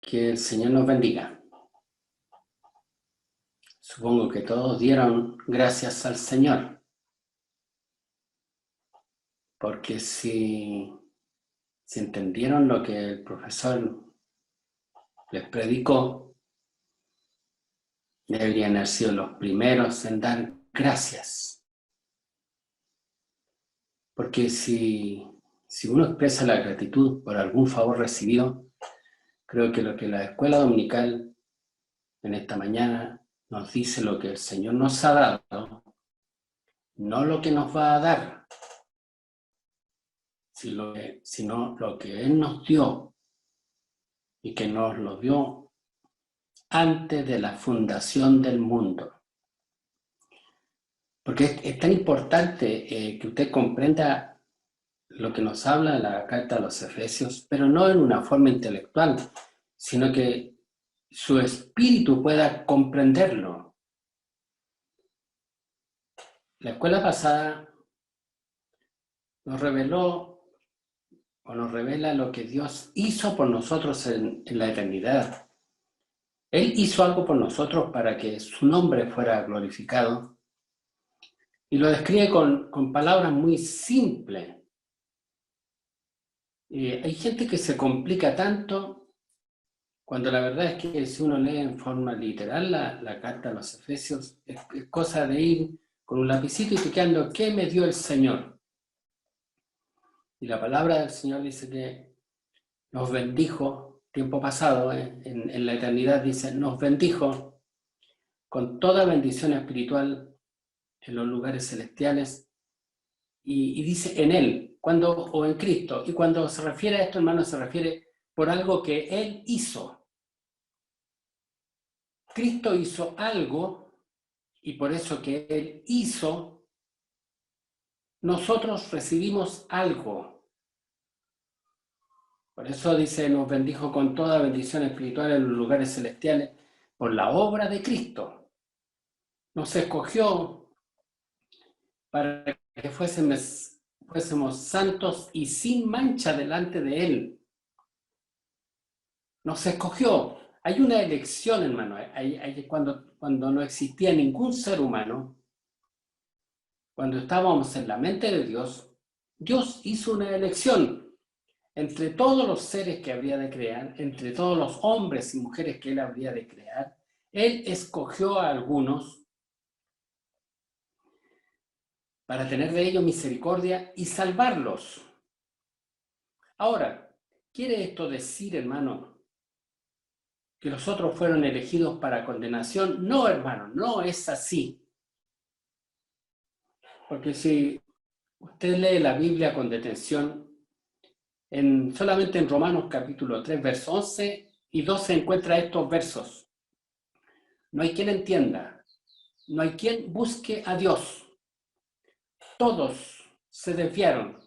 Que el Señor nos bendiga. Supongo que todos dieron gracias al Señor, porque si entendieron lo que el profesor les predicó, deberían haber sido los primeros en dar gracias. Porque si uno expresa la gratitud por algún favor recibido, creo que lo que la escuela dominical en esta mañana nos dice lo que el Señor nos ha dado, no lo que nos va a dar, sino lo que Él nos dio y que nos lo dio antes de la fundación del mundo. Porque es tan importante que usted comprenda lo que nos habla la carta a los Efesios, pero no en una forma intelectual, sino que su espíritu pueda comprenderlo. La escuela pasada nos reveló o nos revela lo que Dios hizo por nosotros en la eternidad. Él hizo algo por nosotros para que su nombre fuera glorificado y lo describe con palabras muy simples. Hay gente que se complica tanto cuando la verdad es que si uno lee en forma literal la carta a los Efesios, es cosa de ir con un lapicito y picando ¿qué me dio el Señor? Y la palabra del Señor dice que nos bendijo, tiempo pasado, en la eternidad dice, nos bendijo con toda bendición espiritual en los lugares celestiales y dice en Él, o en Cristo. Y cuando se refiere a esto, hermano, se refiere por algo que Él hizo. Cristo hizo algo y por eso que Él hizo, nosotros recibimos algo. Por eso dice, nos bendijo con toda bendición espiritual en los lugares celestiales por la obra de Cristo. Nos escogió para que fuésemos santos y sin mancha delante de Él. Nos escogió. Hay una elección, hermano. Cuando no existía ningún ser humano, cuando estábamos en la mente de Dios, Dios hizo una elección entre todos los seres que habría de crear, entre todos los hombres y mujeres que Él habría de crear. Él escogió a algunos para tener de ellos misericordia y salvarlos. Ahora, ¿quiere esto decir, hermano, que los otros fueron elegidos para condenación? No, hermano, no es así. Porque si usted lee la Biblia con detención, solamente en Romanos capítulo 3, versos 11 y 12 encuentra estos versos. No hay quien entienda, no hay quien busque a Dios. Todos se desviaron,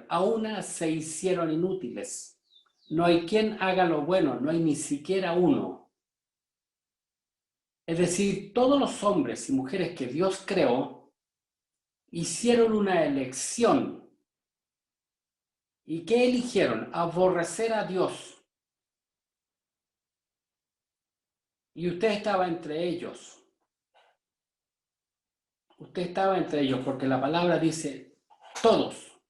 a una se hicieron inútiles. No hay quien haga lo bueno, no hay ni siquiera uno. Es decir, todos los hombres y mujeres que Dios creó hicieron una elección. ¿Y qué eligieron? Aborrecer a Dios. Y usted estaba entre ellos. Usted estaba entre ellos porque la palabra dice todos.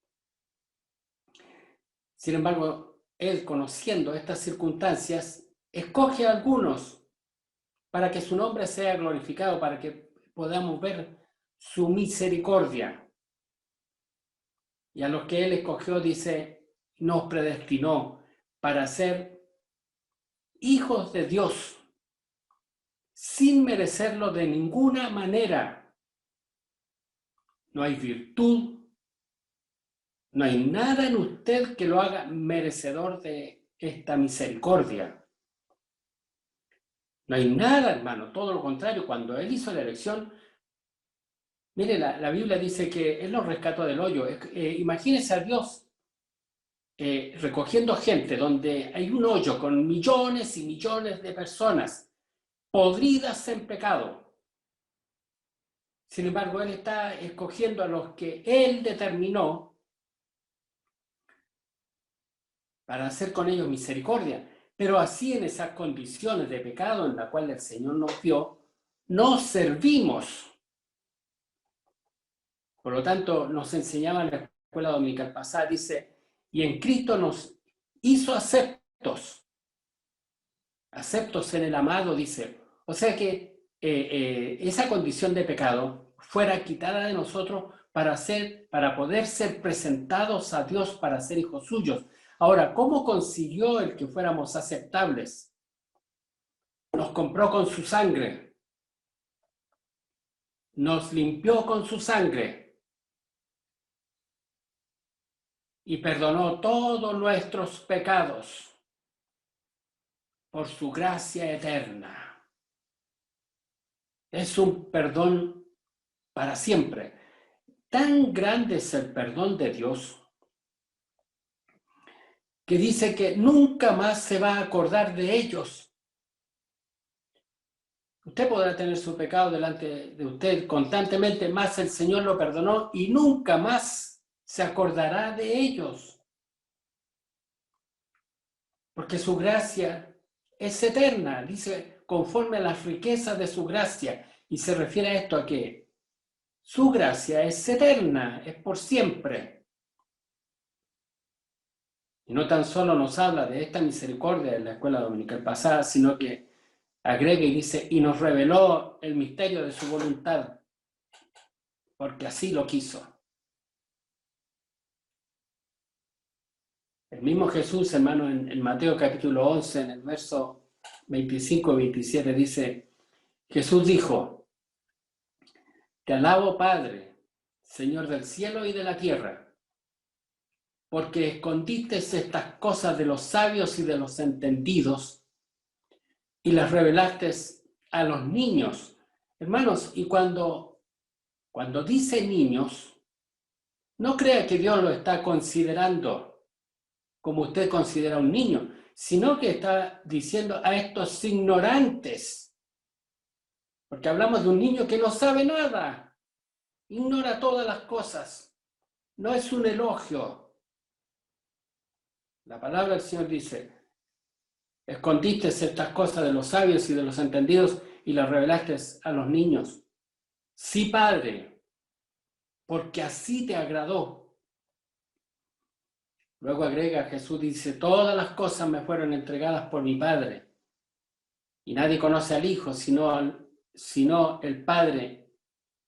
Sin embargo, Él, conociendo estas circunstancias, escoge a algunos para que su nombre sea glorificado, para que podamos ver su misericordia. Y a los que Él escogió, dice, nos predestinó para ser hijos de Dios, sin merecerlo de ninguna manera. No hay virtud, no hay nada en usted que lo haga merecedor de esta misericordia. No hay nada, hermano, todo lo contrario. Cuando Él hizo la elección, mire, la Biblia dice que Él los rescató del hoyo. Imagínese a Dios recogiendo gente donde hay un hoyo con millones y millones de personas podridas en pecado. Sin embargo, Él está escogiendo a los que Él determinó para hacer con ellos misericordia. Pero así en esas condiciones de pecado en la cual el Señor nos vio, no servimos. Por lo tanto, nos enseñaba en la escuela dominical pasada, dice, y en Cristo nos hizo aceptos en el amado, dice. O sea que esa condición de pecado fuera quitada de nosotros para poder ser presentados a Dios para ser hijos suyos. Ahora, ¿cómo consiguió el que fuéramos aceptables? Nos compró con su sangre. Nos limpió con su sangre. Y perdonó todos nuestros pecados por su gracia eterna. Es un perdón para siempre. Tan grande es el perdón de Dios que dice que nunca más se va a acordar de ellos. Usted podrá tener su pecado delante de usted constantemente, más el Señor lo perdonó y nunca más se acordará de ellos. Porque su gracia es eterna, dice, conforme a las riquezas de su gracia. Y se refiere a esto, a que su gracia es eterna, es por siempre. Y no tan solo nos habla de esta misericordia en la escuela dominical pasada, sino que agrega y dice, y nos reveló el misterio de su voluntad, porque así lo quiso. El mismo Jesús, hermano, en Mateo capítulo 11, en el verso 25 y 27, dice, Jesús dijo, te alabo, Padre, Señor del cielo y de la tierra, porque escondiste estas cosas de los sabios y de los entendidos y las revelaste a los niños. Hermanos, y cuando dice niños, no crea que Dios lo está considerando como usted considera un niño, sino que está diciendo a estos ignorantes, porque hablamos de un niño que no sabe nada, ignora todas las cosas, no es un elogio. La palabra del Señor dice, escondiste estas cosas de los sabios y de los entendidos y las revelaste a los niños. Sí, Padre, porque así te agradó. Luego agrega Jesús, dice, todas las cosas me fueron entregadas por mi Padre. Y nadie conoce al Hijo sino el Padre.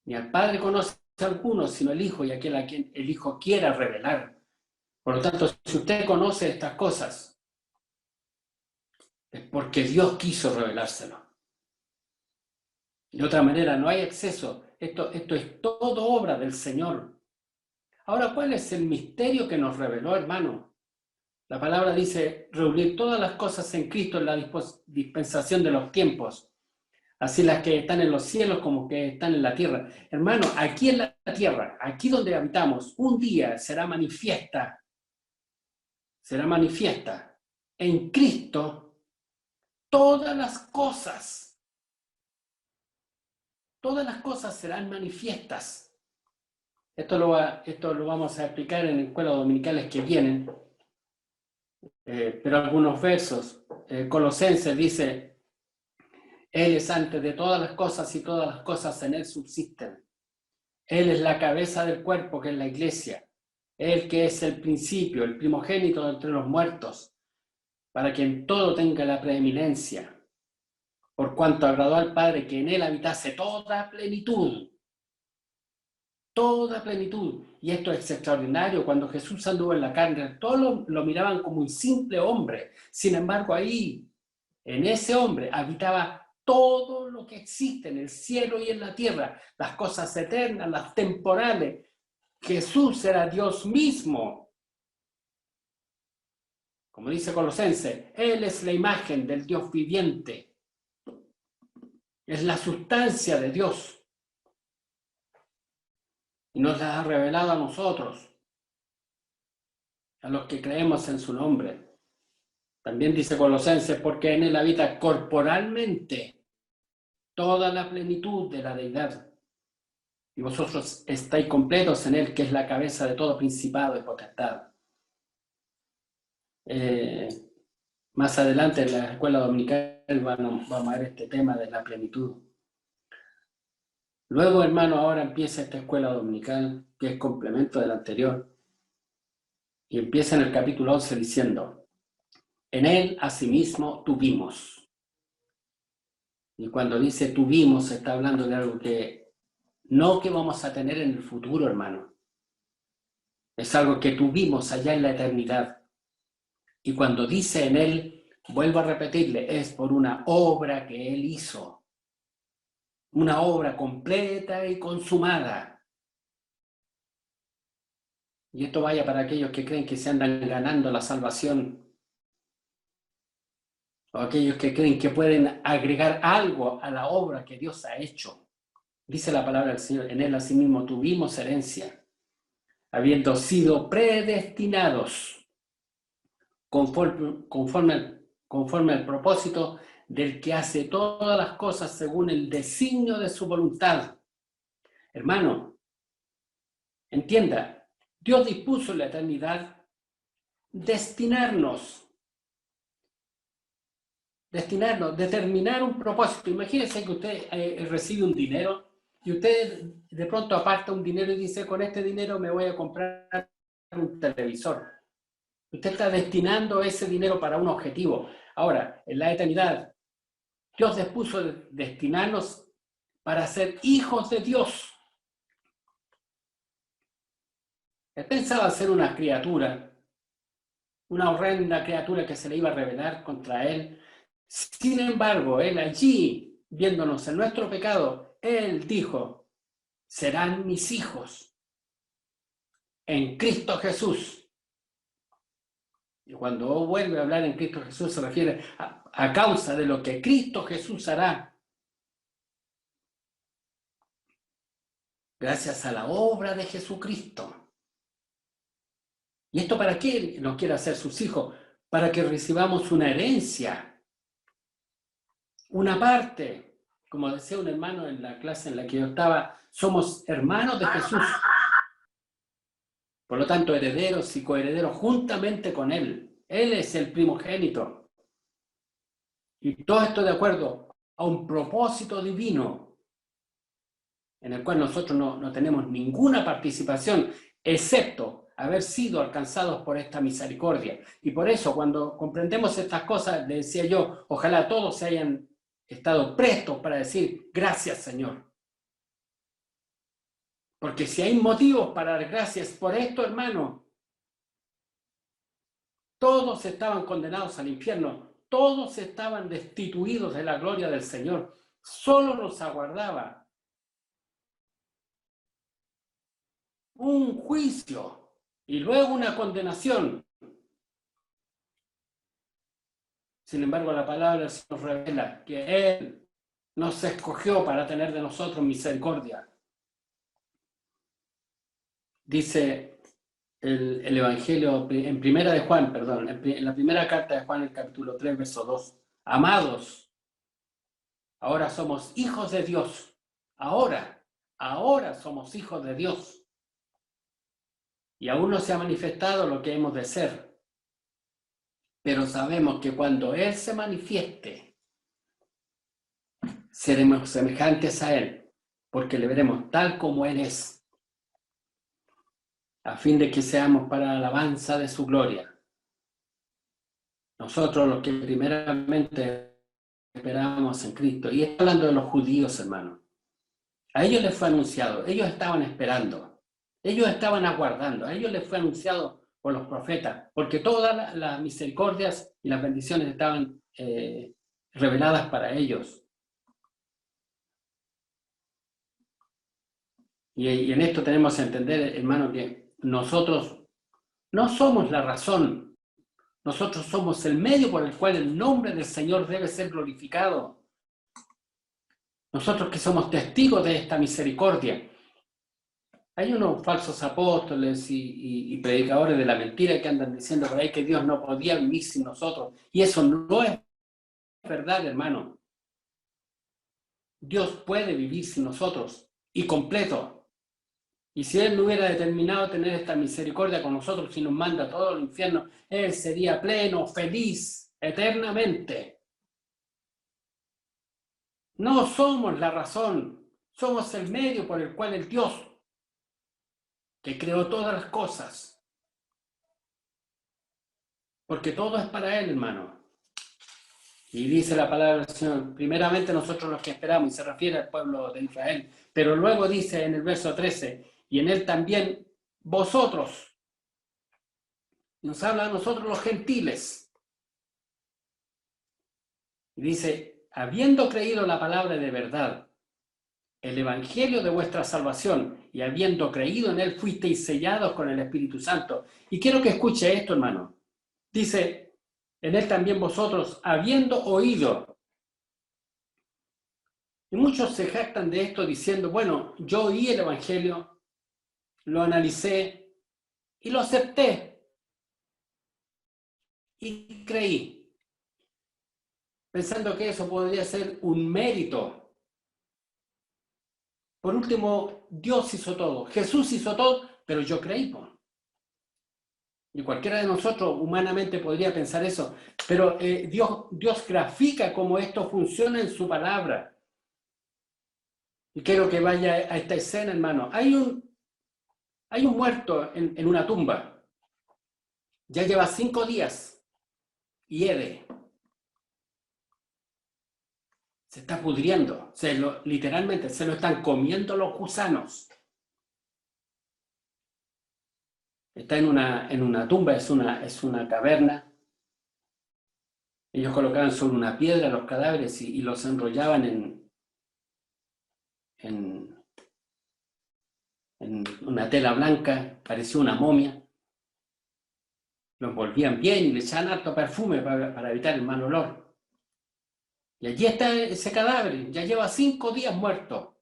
Ni al Padre conoce a alguno, sino el Hijo y aquel a quien el Hijo quiera revelar. Por lo tanto, si usted conoce estas cosas, es porque Dios quiso revelárselo. De otra manera, no hay exceso. Esto es todo obra del Señor. Ahora, ¿cuál es el misterio que nos reveló, hermano? La palabra dice, reunir todas las cosas en Cristo en la dispensación de los tiempos. Así las que están en los cielos como que están en la tierra. Hermano, aquí en la tierra, aquí donde habitamos, un día será manifiesta en Cristo todas las cosas serán manifiestas. Esto lo vamos a explicar en escuelas dominicales que vienen, pero algunos versos. Colosenses dice, Él es antes de todas las cosas y todas las cosas en Él subsisten. Él es la cabeza del cuerpo que es la iglesia. Él que es el principio, el primogénito entre los muertos, para que en todo tenga la preeminencia. Por cuanto agradó al Padre que en Él habitase toda plenitud. Toda plenitud. Y esto es extraordinario. Cuando Jesús anduvo en la carne, todos lo miraban como un simple hombre. Sin embargo, ahí, en ese hombre, habitaba todo lo que existe en el cielo y en la tierra, las cosas eternas, las temporales. Jesús era Dios mismo. Como dice Colosenses, Él es la imagen del Dios viviente. Es la sustancia de Dios. Y nos la ha revelado a nosotros, a los que creemos en su nombre. También dice Colosenses, porque en Él habita corporalmente toda la plenitud de la deidad. Y vosotros estáis completos en Él, que es la cabeza de todo principado y potestad. Más adelante en la escuela dominical vamos a ver este tema de la plenitud. Luego, hermano, ahora empieza esta escuela dominical, que es complemento de la anterior, y empieza en el capítulo 11 diciendo, en él asimismo tuvimos. Y cuando dice tuvimos, está hablando de algo que no que vamos a tener en el futuro, hermano. Es algo que tuvimos allá en la eternidad. Y cuando dice en él, vuelvo a repetirle, es por una obra que él hizo. Una obra completa y consumada. Y esto vaya para aquellos que creen que se andan ganando la salvación. O aquellos que creen que pueden agregar algo a la obra que Dios ha hecho. Dice la palabra del Señor, en él asimismo tuvimos herencia, habiendo sido predestinados conforme al propósito del que hace todas las cosas según el designio de su voluntad. Hermano, entienda, Dios dispuso en la eternidad determinar un propósito. Imagínense que usted recibe un dinero y usted de pronto aparta un dinero y dice, con este dinero me voy a comprar un televisor. Usted está destinando ese dinero para un objetivo. Ahora, en la eternidad, Dios dispuso destinarnos para ser hijos de Dios. Él pensaba ser una criatura, una horrenda criatura que se le iba a rebelar contra él. Sin embargo, él allí, viéndonos en nuestro pecado, él dijo, serán mis hijos en Cristo Jesús. Y cuando vuelve a hablar en Cristo Jesús se refiere a causa de lo que Cristo Jesús hará. Gracias a la obra de Jesucristo. ¿Y esto para qué nos quiere hacer sus hijos? Para que recibamos una herencia, una parte. Como decía un hermano en la clase en la que yo estaba, somos hermanos de Jesús. Por lo tanto, herederos y coherederos juntamente con Él. Él es el primogénito. Y todo esto de acuerdo a un propósito divino en el cual nosotros no tenemos ninguna participación, excepto haber sido alcanzados por esta misericordia. Y por eso, cuando comprendemos estas cosas, le decía yo, ojalá todos se hayan estado prestos para decir, gracias, Señor. Porque si hay motivos para dar gracias por esto, hermano, todos estaban condenados al infierno, todos estaban destituidos de la gloria del Señor. Solo nos aguardaba un juicio y luego una condenación. Sin embargo, la palabra del Señor revela que Él nos escogió para tener de nosotros misericordia. Dice el Evangelio en primera de Juan, perdón, en la primera carta de Juan, el capítulo 3, verso 2. Amados, ahora somos hijos de Dios. Ahora somos hijos de Dios. Y aún no se ha manifestado lo que hemos de ser. Pero sabemos que cuando Él se manifieste, seremos semejantes a Él, porque le veremos tal como Él es, a fin de que seamos para la alabanza de su gloria. Nosotros los que primeramente esperábamos en Cristo, y está hablando de los judíos, hermanos, a ellos les fue anunciado, ellos estaban esperando, ellos estaban aguardando, a ellos les fue anunciado por los profetas, porque todas las misericordias y las bendiciones estaban reveladas para ellos. Y en esto tenemos que entender, hermano, que nosotros no somos la razón, nosotros somos el medio por el cual el nombre del Señor debe ser glorificado. Nosotros que somos testigos de esta misericordia. Hay unos falsos apóstoles y predicadores de la mentira que andan diciendo por ahí que Dios no podía vivir sin nosotros. Y eso no es verdad, hermano. Dios puede vivir sin nosotros y completo. Y si Él no hubiera determinado tener esta misericordia con nosotros y nos manda a todo el infierno, Él sería pleno, feliz, eternamente. No somos la razón, somos el medio por el cual el Dios, que creó todas las cosas, porque todo es para Él, hermano. Y dice la palabra del Señor, primeramente nosotros los que esperamos, y se refiere al pueblo de Israel, pero luego dice en el verso 13, y en Él también vosotros, nos habla a nosotros los gentiles, y dice, habiendo creído la palabra de verdad, el evangelio de vuestra salvación, y habiendo creído en Él, fuisteis sellados con el Espíritu Santo. Y quiero que escuche esto, hermano. Dice, en Él también vosotros, habiendo oído. Y muchos se jactan de esto diciendo, bueno, yo oí el evangelio, lo analicé y lo acepté y creí, pensando que eso podría ser un mérito. Por último, Dios hizo todo, Jesús hizo todo, pero yo creí. Y cualquiera de nosotros humanamente podría pensar eso, pero Dios grafica cómo esto funciona en su palabra. Y quiero que vaya a esta escena, hermano. Hay un muerto en una tumba. Ya lleva 5 días. Hiede. Se está pudriendo. Literalmente se lo están comiendo los gusanos. Está en una tumba, es una caverna. Ellos colocaban sobre una piedra los cadáveres y los enrollaban en una tela blanca, parecía una momia. Lo envolvían bien y le echaban harto perfume para evitar el mal olor. Y allí está ese cadáver, ya lleva 5 días muerto.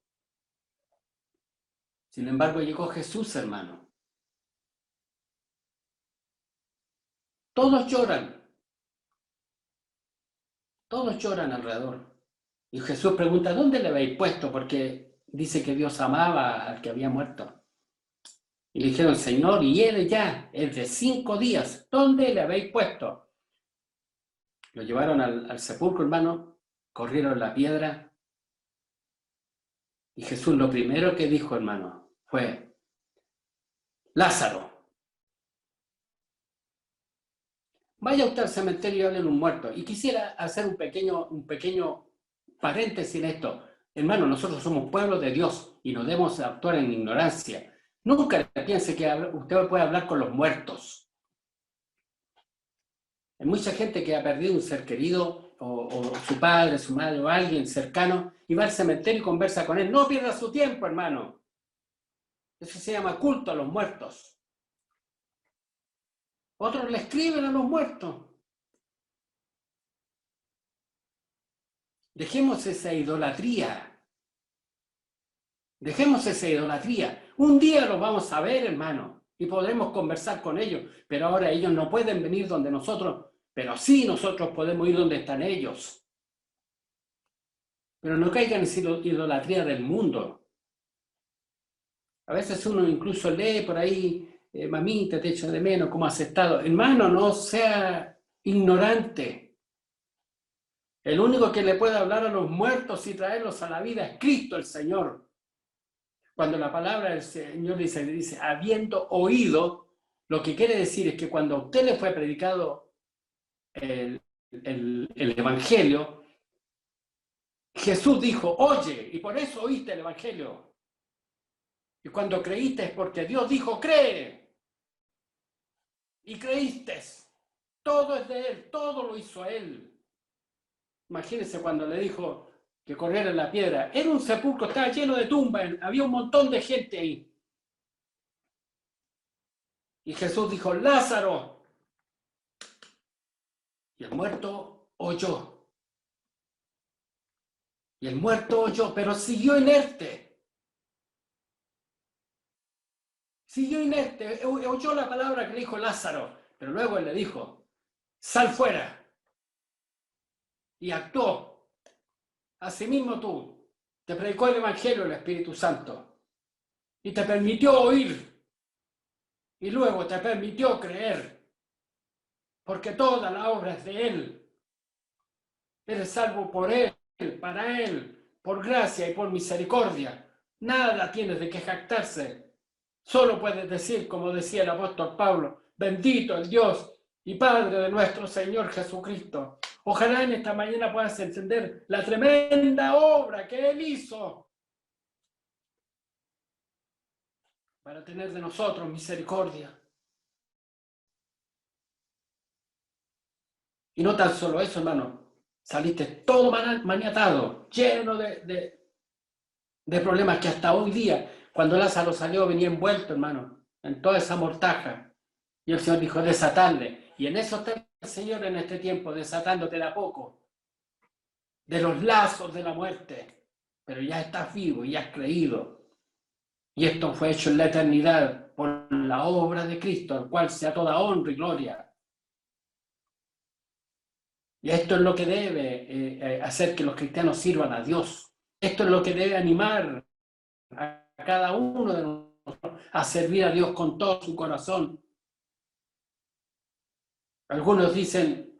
Sin embargo, llegó Jesús, hermano. Todos lloran alrededor. Y Jesús pregunta, ¿dónde le habéis puesto? Porque dice que Dios amaba al que había muerto. Y le dijeron, Señor, y él ya, es de 5 días, ¿dónde le habéis puesto? Lo llevaron al sepulcro, hermano, corrieron la piedra. Y Jesús lo primero que dijo, hermano, fue, Lázaro, vaya usted al cementerio y hable en un muerto. Y quisiera hacer un pequeño paréntesis en esto. Hermano, nosotros somos pueblo de Dios y no debemos actuar en ignorancia. Nunca piense que usted puede hablar con los muertos. Hay mucha gente que ha perdido un ser querido, o su padre, su madre, o alguien cercano, y va al cementerio y conversa con él. No pierda su tiempo, hermano. Eso se llama culto a los muertos. Otros le escriben a los muertos. Dejemos esa idolatría. Dejemos esa idolatría. Un día los vamos a ver, hermano, y podremos conversar con ellos, pero ahora ellos no pueden venir donde nosotros, pero sí nosotros podemos ir donde están ellos. Pero no caigan en idolatría del mundo. A veces uno incluso lee por ahí, mamita, te echo de menos, ¿cómo has estado? Hermano, no sea ignorante. El único que le puede hablar a los muertos y traerlos a la vida es Cristo el Señor. Cuando la palabra del Señor dice, habiendo oído, lo que quiere decir es que cuando a usted le fue predicado el Evangelio, Jesús dijo, oye, y por eso oíste el Evangelio. Y cuando creíste es porque Dios dijo, cree. Y creíste. Todo es de Él, todo lo hizo Él. Imagínense cuando le dijo que corriera en la piedra. Era un sepulcro, estaba lleno de tumbas, había un montón de gente ahí. Y Jesús dijo, Lázaro. Y el muerto oyó. Y el muerto oyó, pero siguió inerte. Siguió inerte. Oyó la palabra que le dijo Lázaro. Pero luego él le dijo, sal fuera. Y actuó. Asimismo tú. Te predicó el Evangelio el Espíritu Santo. y te permitió oír y luego te permitió creer, porque toda la obra es de Él. Eres salvo por Él, para Él, por gracia y por misericordia. Nada tienes de qué jactarse. Solo puedes decir, como decía el apóstol Pablo, bendito el Dios y Padre de nuestro Señor Jesucristo. Ojalá en esta mañana puedas entender la tremenda obra que Él hizo para tener de nosotros misericordia. Y no tan solo eso, hermano. Saliste todo maniatado, lleno de problemas que hasta hoy día, cuando Lázaro salió, venía envuelto, hermano, en toda esa mortaja. Y el Señor dijo, desatarle. Y en eso está el Señor en este tiempo, desatándote de a poco, de los lazos de la muerte. Pero ya estás vivo y has creído. Y esto fue hecho en la eternidad por la obra de Cristo, al cual sea toda honra y gloria. Y esto es lo que debe hacer que los cristianos sirvan a Dios. Esto es lo que debe animar a cada uno de nosotros a servir a Dios con todo su corazón. Algunos dicen,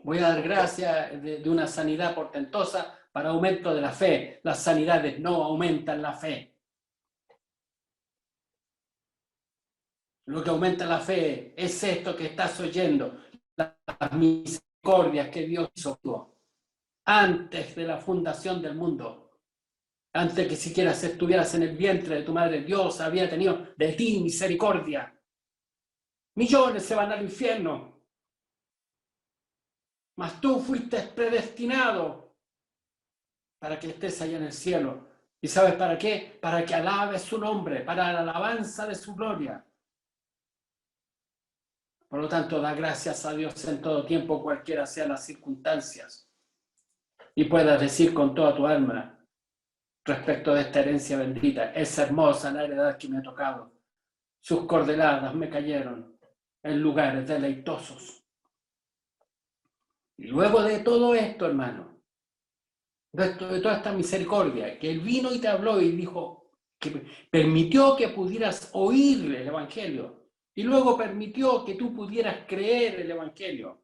voy a dar gracias de una sanidad portentosa para aumento de la fe. Las sanidades no aumentan la fe. Lo que aumenta la fe es esto que estás oyendo, las misericordias que Dios hizo antes de la fundación del mundo. Antes que siquiera estuvieras en el vientre de tu madre, Dios había tenido de ti misericordia. Millones se van al infierno, mas tú fuiste predestinado para que estés allá en el cielo. ¿Y sabes para qué? Para que alabes su nombre, para la alabanza de su gloria. Por lo tanto, da gracias a Dios en todo tiempo, cualquiera sean las circunstancias. Y puedas decir con toda tu alma, respecto de esta herencia bendita, es hermosa la heredad que me ha tocado. Sus coordenadas me cayeron en lugares deleitosos. Y luego de todo esto, hermano, de toda esta misericordia, que Él vino y te habló y dijo que permitió que pudieras oír el Evangelio y luego permitió que tú pudieras creer el Evangelio.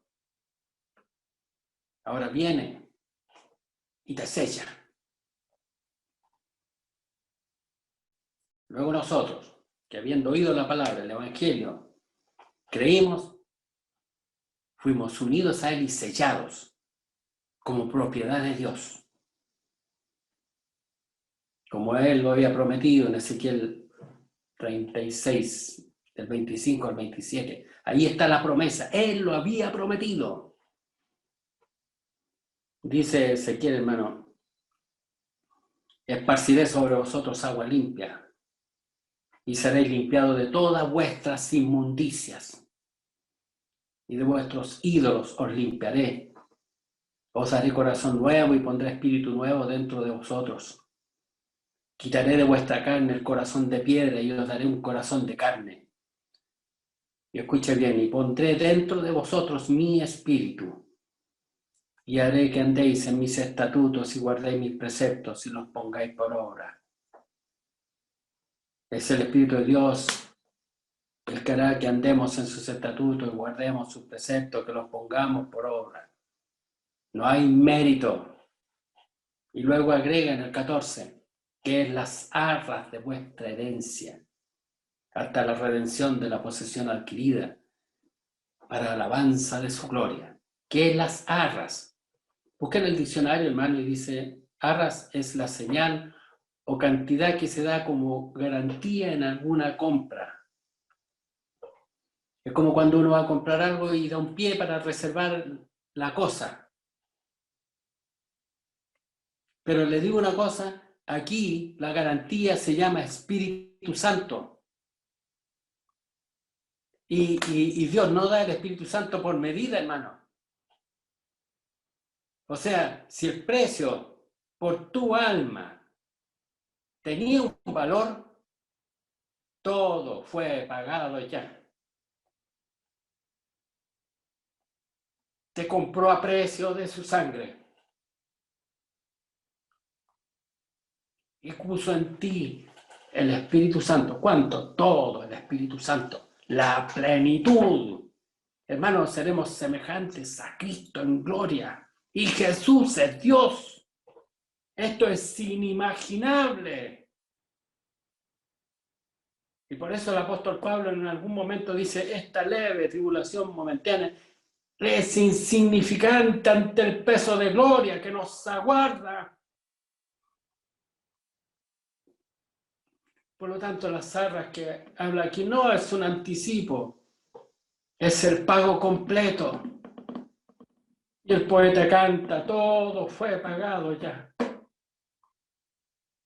Ahora viene y te sella. Luego nosotros, que habiendo oído la palabra, el Evangelio, creímos, fuimos unidos a Él y sellados como propiedad de Dios. Como Él lo había prometido en Ezequiel 36, del 25 al 27. Ahí está la promesa. Él lo había prometido. Dice Ezequiel, hermano, esparciré sobre vosotros agua limpia y seréis limpiados de todas vuestras inmundicias y de vuestros ídolos os limpiaré. Os daré corazón nuevo y pondré espíritu nuevo dentro de vosotros. Quitaré de vuestra carne el corazón de piedra y os daré un corazón de carne. Y escuche bien, y pondré dentro de vosotros mi espíritu. Y haré que andéis en mis estatutos y guardéis mis preceptos y los pongáis por obra. Es el Espíritu de Dios el que hará que andemos en sus estatutos y guardemos sus preceptos, que los pongamos por obra. No hay mérito. Y luego agrega en el 14, que es las arras de vuestra herencia, hasta la redención de la posesión adquirida, para la alabanza de su gloria. ¿Qué es las arras? Busca en el diccionario, hermano, y dice, arras es la señal o cantidad que se da como garantía en alguna compra. Es como cuando uno va a comprar algo y da un pie para reservar la cosa. Pero le digo una cosa, aquí la garantía se llama Espíritu Santo. Y Dios no da el Espíritu Santo por medida, hermano. O sea, si el precio por tu alma tenía un valor, todo fue pagado ya. Te compró a precio de su sangre y puso en ti El Espíritu Santo. ¿Cuánto? Todo el Espíritu Santo. La plenitud. Hermanos, seremos semejantes a Cristo en gloria. Y Jesús es Dios. Esto es inimaginable. Y por eso el apóstol Pablo en algún momento dice, esta leve tribulación momentánea es insignificante ante el peso de gloria que nos aguarda. Por lo tanto, las arras que habla aquí no es un anticipo, es el pago completo. Y el poeta canta, todo fue pagado ya.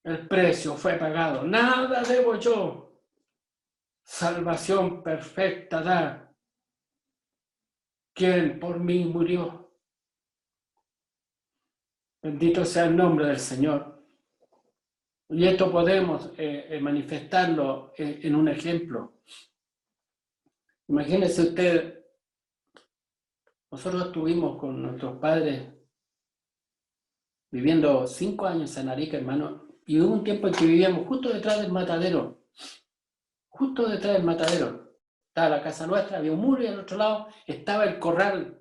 El precio fue pagado, nada debo yo. Salvación perfecta da quien por mí murió. Bendito sea el nombre del Señor. Y esto podemos manifestarlo en un ejemplo. Imagínense usted, nosotros estuvimos con nuestros padres viviendo 5 años en Arica, hermano, y hubo un tiempo en que vivíamos justo detrás del matadero. Justo detrás del matadero. Estaba la casa nuestra, había un muro y al otro lado estaba el corral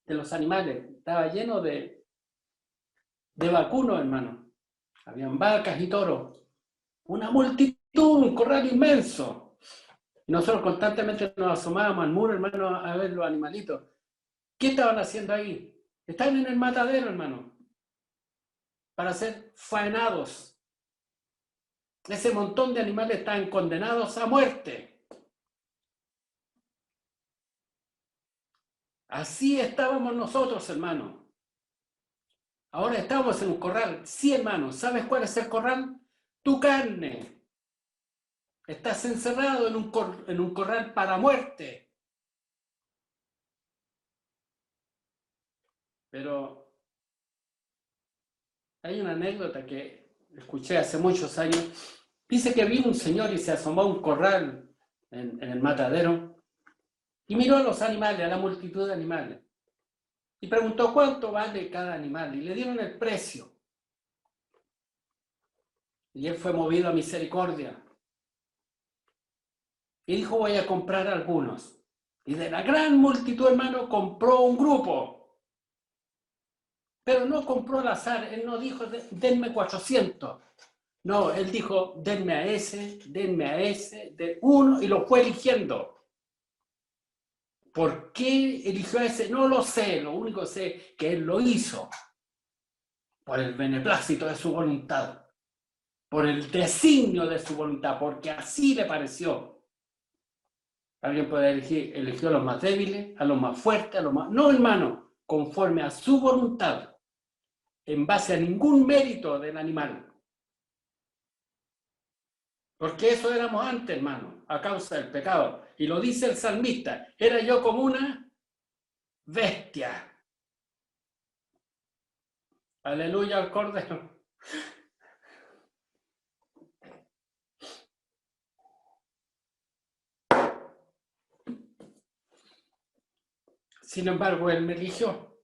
de los animales. Estaba lleno de vacunos, hermano. Habían vacas y toros. Una multitud, un corral inmenso. Y nosotros constantemente nos asomábamos al muro, hermano, a ver los animalitos. ¿Qué estaban haciendo ahí? Estaban en el matadero, hermano, para ser faenados. Ese montón de animales estaban condenados a muerte. Así estábamos nosotros, hermano. Ahora estamos en un corral. Sí, hermano, ¿sabes cuál es el corral? Tu carne. Estás encerrado en un corral para muerte. Pero hay una anécdota que escuché hace muchos años. Dice que vino un señor y se asomó a un corral en el matadero y miró a los animales, a la multitud de animales. Y preguntó cuánto vale cada animal. Y le dieron el precio. Y él fue movido a misericordia. Y dijo, voy a comprar algunos. Y de la gran multitud, hermano, compró un grupo. Pero no compró al azar. Él no dijo, denme 400. No, él dijo, denme a ese, de uno, y lo fue eligiendo. ¿Por qué eligió a ese? No lo sé. Lo único que sé es que él lo hizo por el beneplácito de su voluntad, por el designio de su voluntad, porque así le pareció. Alguien puede elegir, eligió a los más débiles, a los más fuertes, a los más... No, hermano, conforme a su voluntad, en base a ningún mérito del animal. Porque eso éramos antes, hermano, a causa del pecado. Y lo dice el salmista, era yo como una bestia. Aleluya al Cordero. Sin embargo, él me eligió,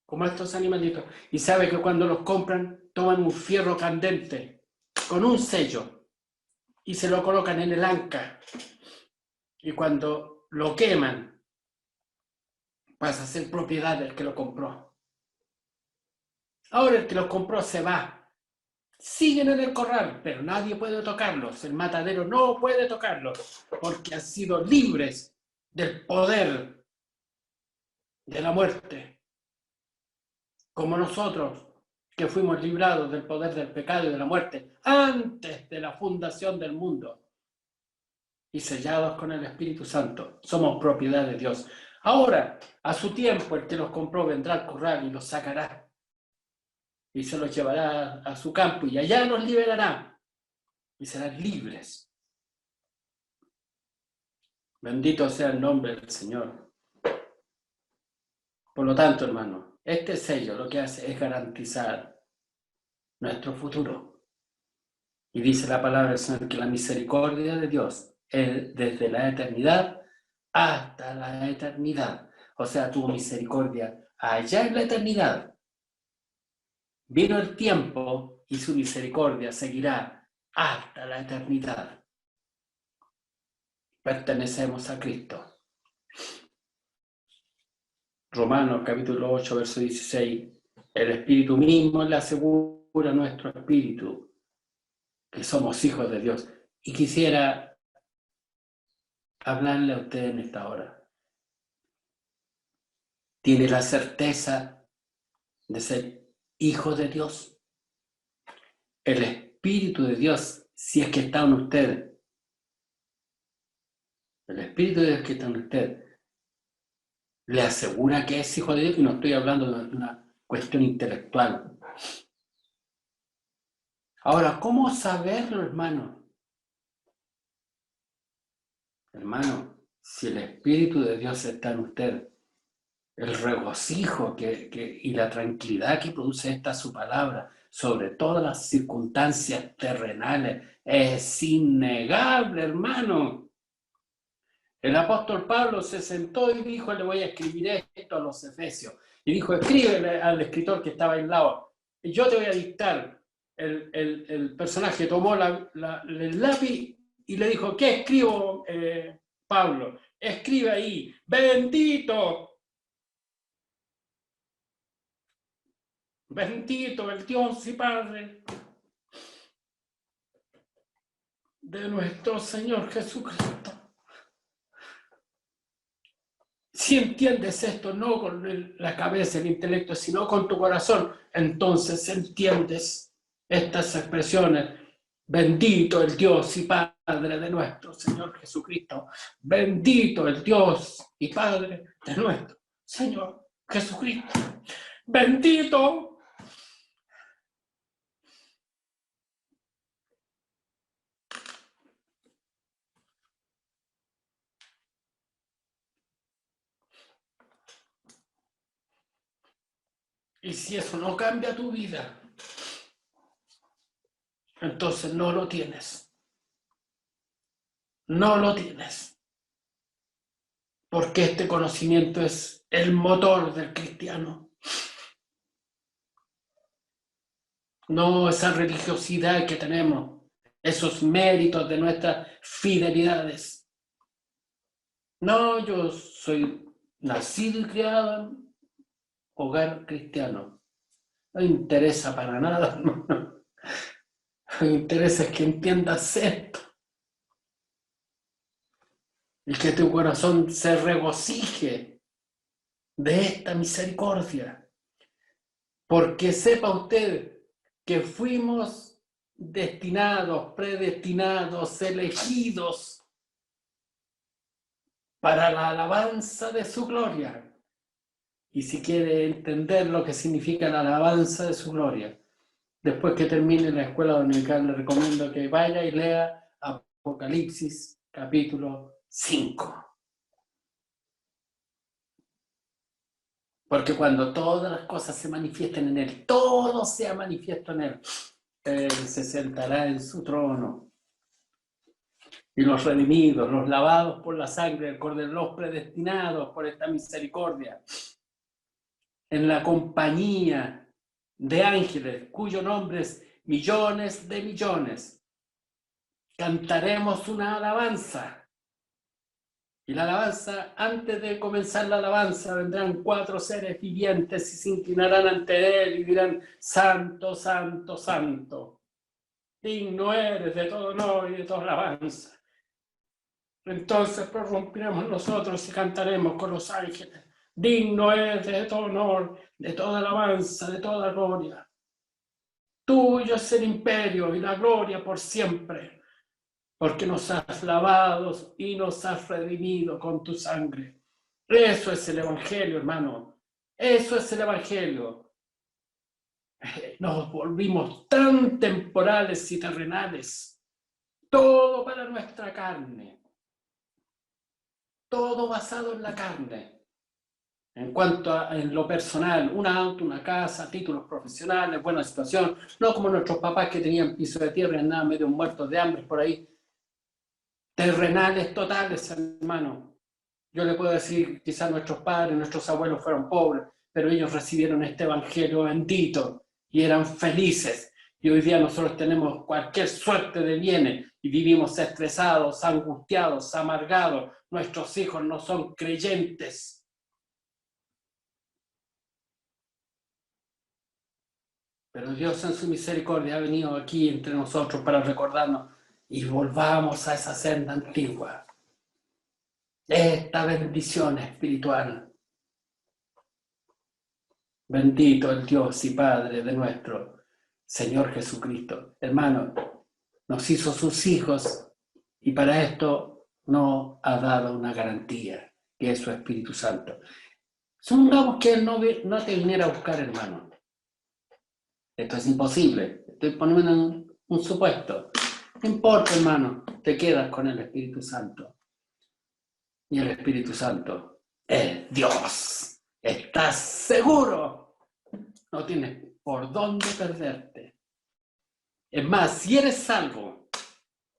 como estos animalitos. Y sabe que cuando los compran, toman un fierro candente, con un sello, y se lo colocan en el anca. Y cuando lo queman, pasa a ser propiedad del que lo compró. Ahora el que los compró se va. Siguen en el corral, pero nadie puede tocarlos. El matadero no puede tocarlos, porque han sido libres del poder de la muerte. Como nosotros, que fuimos librados del poder del pecado y de la muerte antes de la fundación del mundo y sellados con el Espíritu Santo. Somos propiedad de Dios. Ahora, a su tiempo, el que los compró vendrá al corral y los sacará y se los llevará a su campo y allá los liberará y serán libres. Bendito sea el nombre del Señor. Por lo tanto, hermano, este sello lo que hace es garantizar nuestro futuro. Y dice la palabra del Señor que la misericordia de Dios es desde la eternidad hasta la eternidad. O sea, tuvo misericordia allá en la eternidad. Vino el tiempo y su misericordia seguirá hasta la eternidad. Pertenecemos a Cristo. Romanos capítulo 8, verso 16. El Espíritu mismo le asegura a nuestro espíritu que somos hijos de Dios. Y quisiera hablarle a usted en esta hora. ¿Tiene la certeza de ser hijo de Dios? El Espíritu de Dios, si es que está en usted, el Espíritu de Dios que está en usted, le asegura que es hijo de Dios, y no estoy hablando de una cuestión intelectual. Ahora, ¿cómo saberlo, hermano? Hermano, si el Espíritu de Dios está en usted, el regocijo y la tranquilidad que produce esta su palabra sobre todas las circunstancias terrenales es innegable, hermano. El apóstol Pablo se sentó y dijo, le voy a escribir esto a los Efesios. Y dijo, escríbele al escritor que estaba al lado. Y yo te voy a dictar. El personaje tomó el lápiz y le dijo, ¿qué escribo, Pablo? Escribe ahí, bendito. Bendito el Dios y Padre de nuestro Señor Jesucristo. Si entiendes esto, no con la cabeza, el intelecto, sino con tu corazón, entonces entiendes estas expresiones. Bendito el Dios y Padre de nuestro Señor Jesucristo. Bendito el Dios y Padre de nuestro Señor Jesucristo. Bendito. Y si eso no cambia tu vida, entonces no lo tienes. No lo tienes. Porque este conocimiento es el motor del cristiano. No esa religiosidad que tenemos, esos méritos de nuestras fidelidades. No, yo soy nacido y criado en hogar cristiano. No me interesa para nada, no. Lo que me interesa es que entiendas esto. Y que tu corazón se regocije de esta misericordia. Porque sepa usted que fuimos destinados, predestinados, elegidos para la alabanza de su gloria. Y si quiere entender lo que significa la alabanza de su gloria, después que termine la escuela dominical, le recomiendo que vaya y lea Apocalipsis capítulo 5. Porque cuando todas las cosas se manifiesten en Él, todo sea manifiesto en Él se sentará en su trono. Y los redimidos, los lavados por la sangre del Cordero, los predestinados por esta misericordia, en la compañía de ángeles, cuyo nombre es millones de millones, cantaremos una alabanza. Y la alabanza, antes de comenzar la alabanza, vendrán 4 seres vivientes y se inclinarán ante Él y dirán, Santo, Santo, Santo, digno eres de todo honor y de toda alabanza. Entonces prorrumpiremos nosotros y cantaremos con los ángeles, digno eres de todo honor, de toda alabanza, de toda gloria. Tuyo es el imperio y la gloria por siempre, porque nos has lavado y nos has redimido con tu sangre. Eso es el Evangelio, hermano. Eso es el Evangelio. Nos volvimos tan temporales y terrenales. Todo para nuestra carne. Todo basado en la carne. En cuanto a en lo personal, un auto, una casa, títulos profesionales, buena situación. No como nuestros papás que tenían piso de tierra y andaban medio muertos de hambre por ahí. Terrenales totales, hermano. Yo le puedo decir, quizás nuestros padres, nuestros abuelos fueron pobres, pero ellos recibieron este evangelio bendito y eran felices. Y hoy día nosotros tenemos cualquier suerte de bienes y vivimos estresados, angustiados, amargados. Nuestros hijos no son creyentes. Pero Dios en su misericordia ha venido aquí entre nosotros para recordarnos y volvamos a esa senda antigua. Esta bendición espiritual. Bendito el Dios y Padre de nuestro Señor Jesucristo. Hermano, nos hizo sus hijos y para esto nos ha dado una garantía, que es su Espíritu Santo. Supongamos que Él no te viniera a buscar, hermano. Esto es imposible. Estoy poniendo un supuesto. No importa, hermano, te quedas con el Espíritu Santo. Y el Espíritu Santo es Dios. ¿Estás seguro? No tienes por dónde perderte. Es más, si eres salvo,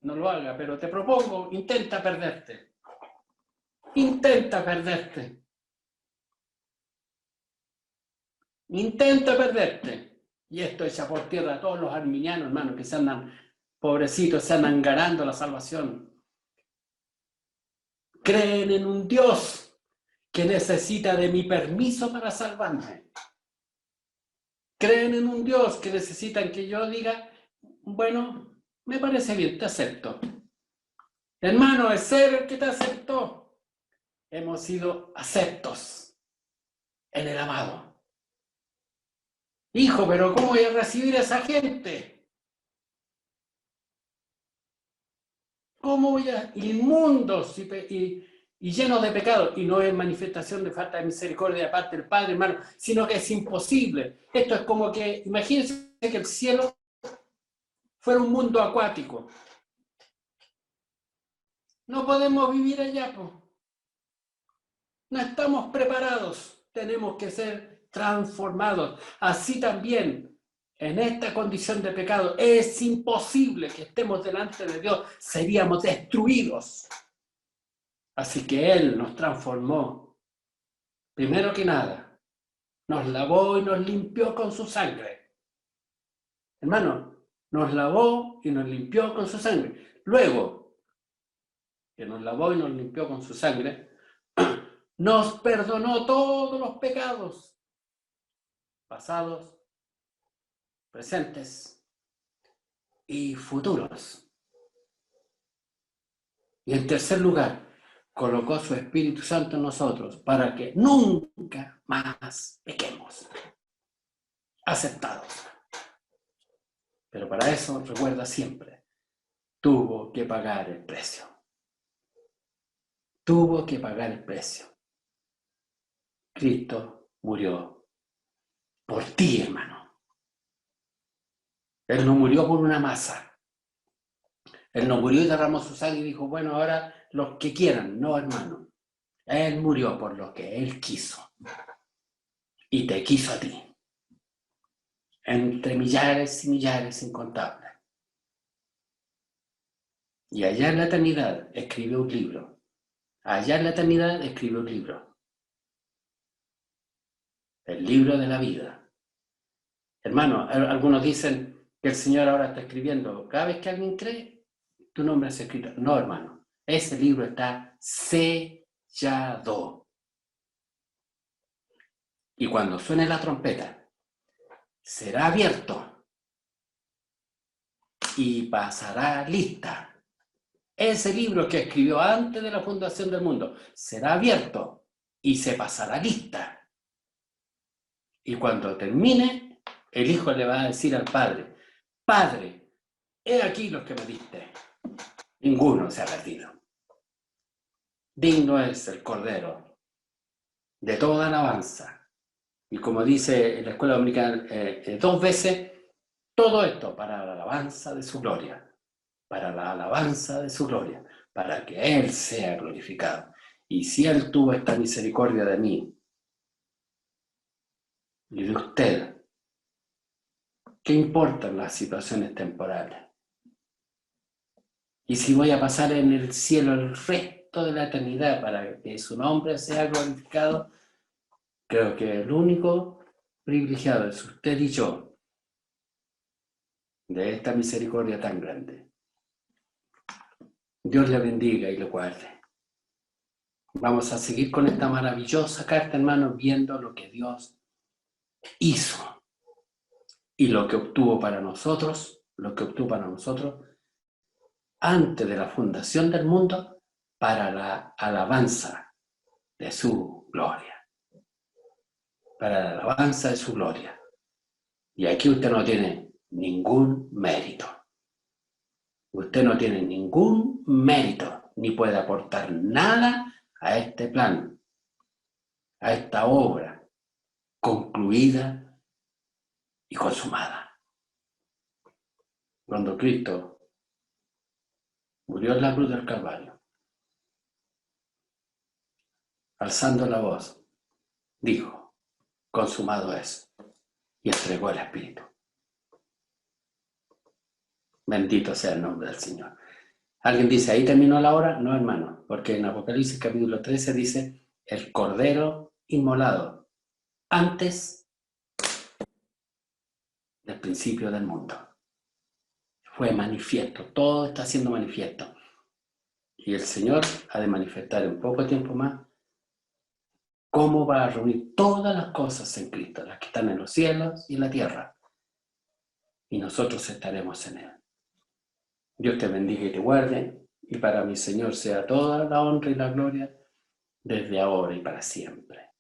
no lo haga, pero te propongo, intenta perderte. Intenta perderte. Intenta perderte. Y esto echa por tierra a todos los arminianos, hermanos, que se andan, pobrecitos, se andan ganando la salvación. Creen en un Dios que necesita de mi permiso para salvarme. Creen en un Dios que necesitan que yo diga, bueno, me parece bien, te acepto. Hermano, es ser el que te aceptó. Hemos sido aceptos en el amado. Hijo, pero ¿cómo voy a recibir a esa gente? ¿Cómo voy a inmundos y llenos de pecado? Y no es manifestación de falta de misericordia de parte del Padre, hermano, sino que es imposible. Esto es como que, imagínense que el cielo fuera un mundo acuático. No podemos vivir allá, pues. No estamos preparados. Tenemos que ser transformados. Así también, en esta condición de pecado, es imposible que estemos delante de Dios. Seríamos destruidos. Así que Él nos transformó. Primero que nada, nos lavó y nos limpió con su sangre. Hermano, nos lavó y nos limpió con su sangre. Luego, que nos lavó y nos limpió con su sangre, nos perdonó todos los pecados, pasados, presentes y futuros. Y en tercer lugar, colocó su Espíritu Santo en nosotros para que nunca más pequemos. Aceptados. Pero para eso, recuerda siempre, tuvo que pagar el precio. Tuvo que pagar el precio. Cristo murió por ti, hermano. Él no murió por una masa. Él no murió y derramó su sangre y dijo, bueno, ahora los que quieran. No, hermano. Él murió por lo que Él quiso. Y te quiso a ti. Entre millares y millares incontables. Y allá en la eternidad escribió un libro. Allá en la eternidad escribió un libro. El libro de la vida. Hermano, algunos dicen que el Señor ahora está escribiendo. Cada vez que alguien cree, tu nombre es escrito. No, hermano. Ese libro está sellado. Y cuando suene la trompeta, será abierto y pasará lista. Ese libro que escribió antes de la fundación del mundo será abierto y se pasará lista. Y cuando termine, el Hijo le va a decir al Padre, Padre, he aquí los que me diste. Ninguno se ha perdido. Digno es el Cordero de toda alabanza. Y como dice en la escuela dominical 2 veces, todo esto para la alabanza de su gloria. Para la alabanza de su gloria. Para que Él sea glorificado. Y si Él tuvo esta misericordia de mí y de usted, ¿qué importan las situaciones temporales? Y si voy a pasar en el cielo el resto de la eternidad para que su nombre sea glorificado, creo que el único privilegiado es usted y yo. de esta misericordia tan grande. Dios le bendiga y le guarde. Vamos a seguir con esta maravillosa carta, hermanos, viendo lo que Dios hizo y lo que obtuvo para nosotros, antes de la fundación del mundo, para la alabanza de su gloria. Para la alabanza de su gloria. Y aquí usted no tiene ningún mérito. Usted no tiene ningún mérito, ni puede aportar nada a este plan, a esta obra concluida y consumada. Cuando Cristo murió en la cruz del Calvario, alzando la voz, dijo, consumado es, y entregó el Espíritu. Bendito sea el nombre del Señor. ¿Alguien dice, ahí terminó la hora? No, hermano, porque en Apocalipsis capítulo 13 dice, el Cordero inmolado, antes del principio del mundo. Fue manifiesto, todo está siendo manifiesto. Y el Señor ha de manifestar en poco tiempo más cómo va a reunir todas las cosas en Cristo, las que están en los cielos y en la tierra. Y nosotros estaremos en Él. Dios te bendiga y te guarde, y para mi Señor sea toda la honra y la gloria desde ahora y para siempre.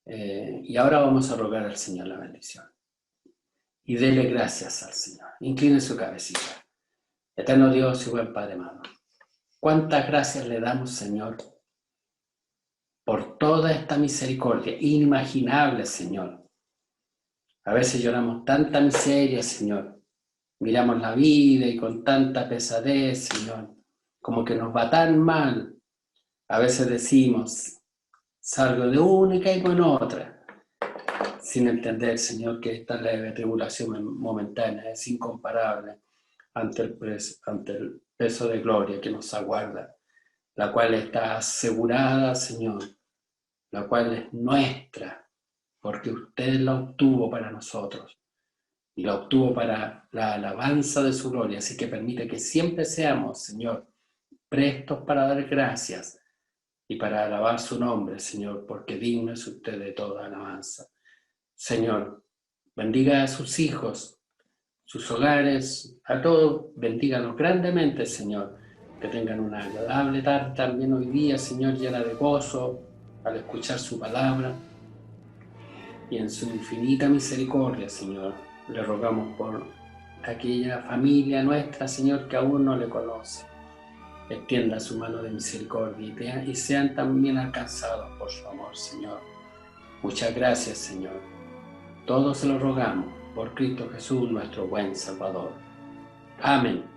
Y ahora vamos a rogar al Señor la bendición. Y dele gracias al Señor. Incline su cabecita. Eterno Dios y buen Padre amado, cuántas gracias le damos, Señor, por toda esta misericordia inimaginable, Señor. A veces lloramos tanta miseria, Señor. Miramos la vida y con tanta pesadez, Señor, como que nos va tan mal. A veces decimos, salgo de una y caigo en otra, sin entender, Señor, que esta leve tribulación momentánea es incomparable ante el peso de gloria que nos aguarda, la cual está asegurada, Señor, la cual es nuestra, porque usted la obtuvo para nosotros y la obtuvo para la alabanza de su gloria. Así que permite que siempre seamos, Señor, prestos para dar gracias y para alabar su nombre, Señor, porque digno es usted de toda alabanza. Señor, bendiga a sus hijos, sus hogares, a todos, bendíganos grandemente, Señor, que tengan una agradable tarde también hoy día, Señor, llena de gozo al escuchar su palabra, y en su infinita misericordia, Señor, le rogamos por aquella familia nuestra, Señor, que aún no le conoce. Extienda su mano de misericordia y sean también alcanzados por su amor, Señor. Muchas gracias, Señor. Todo se lo rogamos por Cristo Jesús, nuestro buen Salvador. Amén.